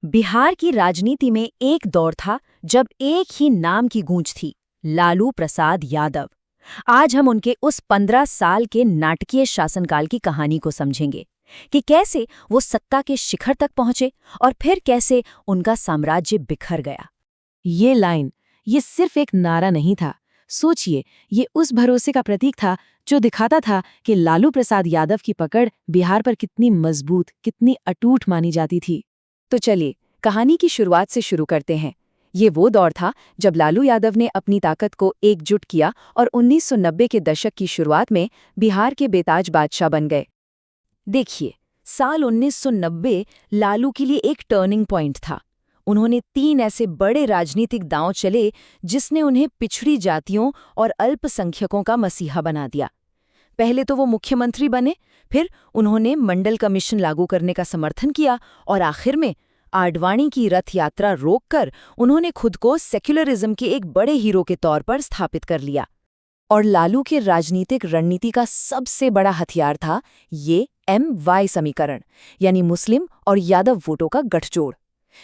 बिहार की राजनीति में एक दौर था जब एक ही नाम की गूंज थी, लालू प्रसाद यादव। आज हम उनके उस 15 साल के नाटकीय शासनकाल की कहानी को समझेंगे कि कैसे वो सत्ता के शिखर तक पहुंचे और फिर कैसे उनका साम्राज्य बिखर गया। ये सिर्फ एक नारा नहीं था। सोचिए, ये उस भरोसे का प्रतीक था जो दिखाता था कि लालू प्रसाद यादव की पकड़ बिहार पर कितनी मजबूत, कितनी अटूट मानी जाती थी। तो चलिए कहानी की शुरुआत से शुरू करते हैं। ये वो दौर था जब लालू यादव ने अपनी ताकत को एकजुट किया और 1990 के दशक की शुरुआत में बिहार के बेताज बादशाह बन गए। देखिए, साल 1990 लालू के लिए एक टर्निंग पॉइंट था। उन्होंने 3 ऐसे बड़े राजनीतिक दांव चले जिसने उन्हें पिछड़ी जातियों और अल्पसंख्यकों का मसीहा बना दिया। पहले तो वो मुख्यमंत्री बने, फिर उन्होंने मंडल कमीशन लागू करने का समर्थन किया और आखिर में आडवाणी की रथ यात्रा रोककर उन्होंने खुद को सेक्युलरिज्म के एक बड़े हीरो के तौर पर स्थापित कर लिया। और लालू के राजनीतिक रणनीति का सबसे बड़ा हथियार था ये MY समीकरण, यानी मुस्लिम और यादव वोटों का गठजोड़।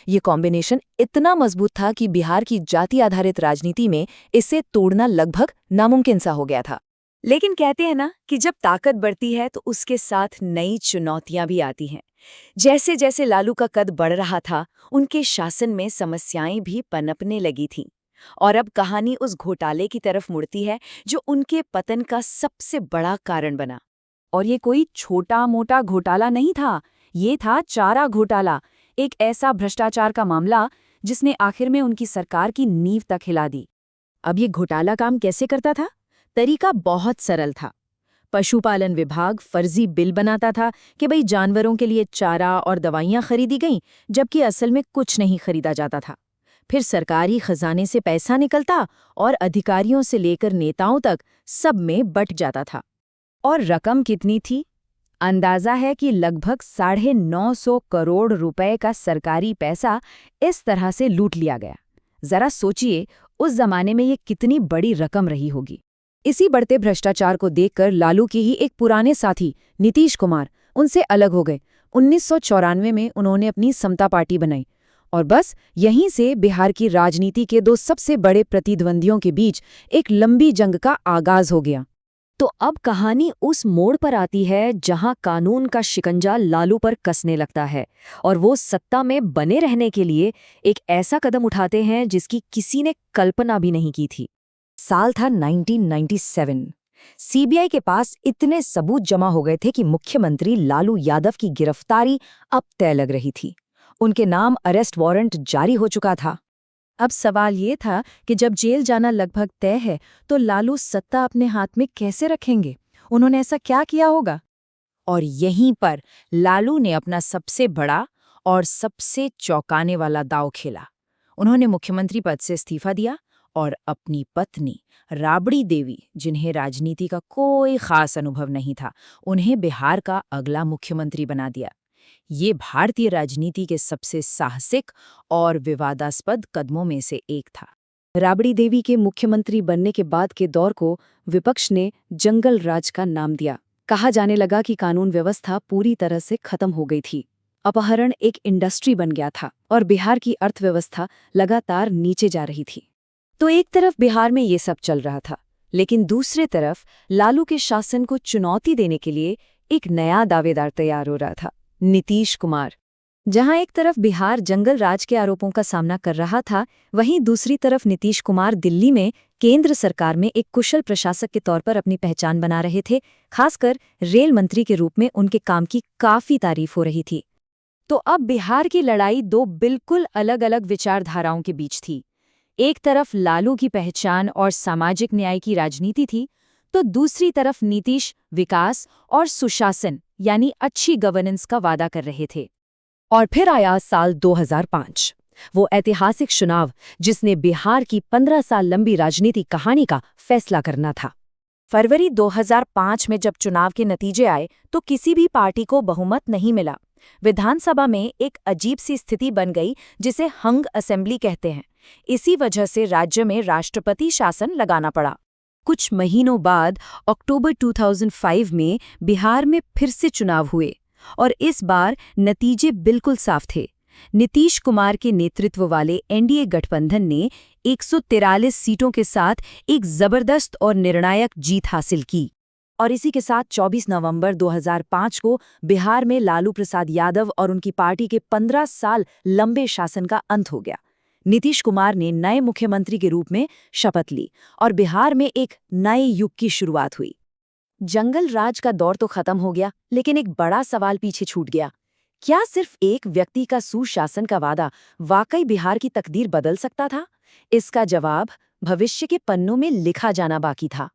ये कॉम्बिनेशन इतना मजबूत था कि बिहार की जाति आधारित राजनीति में इसे तोड़ना लगभग नामुमकिन सा हो गया था। लेकिन कहते हैं ना कि जब ताकत बढ़ती है तो उसके साथ नई चुनौतियां भी आती हैं। जैसे जैसे लालू का कद बढ़ रहा था, उनके शासन में समस्याएं भी पनपने लगी थीं। और अब कहानी उस घोटाले की तरफ मुड़ती है जो उनके पतन का सबसे बड़ा कारण बना। और ये कोई छोटा मोटा घोटाला नहीं था, ये था चारा घोटाला, एक ऐसा भ्रष्टाचार का मामला जिसने आखिर में उनकी सरकार की नींव तक हिला दी। अब ये घोटाला काम कैसे करता था? तरीका बहुत सरल था। पशुपालन विभाग फर्जी बिल बनाता था कि भाई जानवरों के लिए चारा और दवाइयां खरीदी गईं, जबकि असल में कुछ नहीं खरीदा जाता था। फिर सरकारी खजाने से पैसा निकलता और अधिकारियों से लेकर नेताओं तक सब में बंट जाता था। और रकम कितनी थी? अंदाजा है कि लगभग 950 करोड़ रुपए का सरकारी पैसा इस तरह से लूट लिया गया। जरा सोचिए, उस जमाने में ये कितनी बड़ी रकम रही होगी। इसी बढ़ते भ्रष्टाचार को देखकर लालू के ही एक पुराने साथी नीतीश कुमार उनसे अलग हो गए। 1994 में उन्होंने अपनी समता पार्टी बनाई और बस यहीं से बिहार की राजनीति के 2 सबसे बड़े प्रतिद्वंदियों के बीच एक लंबी जंग का आगाज हो गया। तो अब कहानी उस मोड़ पर आती है जहां कानून का शिकंजा लालू पर कसने लगता है और वो सत्ता में बने रहने के लिए एक ऐसा कदम उठाते हैं जिसकी किसी ने कल्पना भी नहीं की थी। साल था 1997। CBI के पास इतने सबूत जमा हो गए थे कि मुख्यमंत्री लालू यादव की गिरफ्तारी अब तय लग रही थी। उनके नाम अरेस्ट वारंट जारी हो चुका था। अब सवाल ये था कि जब जेल जाना लगभग तय है तो लालू सत्ता अपने हाथ में कैसे रखेंगे? उन्होंने ऐसा क्या किया होगा? और यहीं पर लालू ने अपना सबसे बड़ा और सबसे चौंकाने वाला दांव खेला। उन्होंने मुख्यमंत्री पद से इस्तीफा दिया और अपनी पत्नी राबड़ी देवी, जिन्हें राजनीति का कोई खास अनुभव नहीं था, उन्हें बिहार का अगला मुख्यमंत्री बना दिया। ये भारतीय राजनीति के सबसे साहसिक और विवादास्पद कदमों में से एक था। राबड़ी देवी के मुख्यमंत्री बनने के बाद के दौर को विपक्ष ने जंगल राज का नाम दिया। कहा जाने लगा कि कानून व्यवस्था पूरी तरह से खत्म हो गई थी। अपहरण एक इंडस्ट्री बन गया था और बिहार की अर्थव्यवस्था लगातार नीचे जा रही थी। तो एक तरफ बिहार में ये सब चल रहा था, लेकिन दूसरे तरफ लालू के शासन को चुनौती देने के लिए एक नया दावेदार तैयार हो रहा था, नीतीश कुमार। जहां एक तरफ बिहार जंगल राज के आरोपों का सामना कर रहा था, वहीं दूसरी तरफ नीतीश कुमार दिल्ली में केंद्र सरकार में एक कुशल प्रशासक के तौर पर अपनी पहचान बना रहे थे। खासकर रेल मंत्री के रूप में उनके काम की काफी तारीफ हो रही थी। तो अब बिहार की लड़ाई 2 बिल्कुल अलग अलग विचारधाराओं के बीच थी। एक तरफ लालू की पहचान और सामाजिक न्याय की राजनीति थी, तो दूसरी तरफ नीतीश विकास और सुशासन यानी अच्छी गवर्नेंस का वादा कर रहे थे। और फिर आया साल 2005, वो ऐतिहासिक चुनाव जिसने बिहार की 15 साल लंबी राजनीतिक कहानी का फैसला करना था। फरवरी 2005 में जब चुनाव के नतीजे आए तो किसी भी पार्टी को बहुमत नहीं मिला। विधानसभा में एक अजीब सी स्थिति बन गई जिसे हंग असेंबली कहते हैं। इसी वजह से राज्य में राष्ट्रपति शासन लगाना पड़ा। कुछ महीनों बाद अक्टूबर 2005 में बिहार में फिर से चुनाव हुए और इस बार नतीजे बिल्कुल साफ थे। नीतीश कुमार के नेतृत्व वाले एनडीए गठबंधन ने 143 सीटों के साथ एक जबरदस्त और निर्णायक जीत हासिल की। और इसी के साथ 24 नवंबर 2005 को बिहार में लालू प्रसाद यादव और उनकी पार्टी के 15 साल लंबे शासन का अंत हो गया। नीतीश कुमार ने नए मुख्यमंत्री के रूप में शपथ ली और बिहार में एक नए युग की शुरुआत हुई। जंगल राज का दौर तो खत्म हो गया, लेकिन एक बड़ा सवाल पीछे छूट गया। क्या सिर्फ एक व्यक्ति का सुशासन का वादा वाकई बिहार की तकदीर बदल सकता था? इसका जवाब भविष्य के पन्नों में लिखा जाना बाकी था।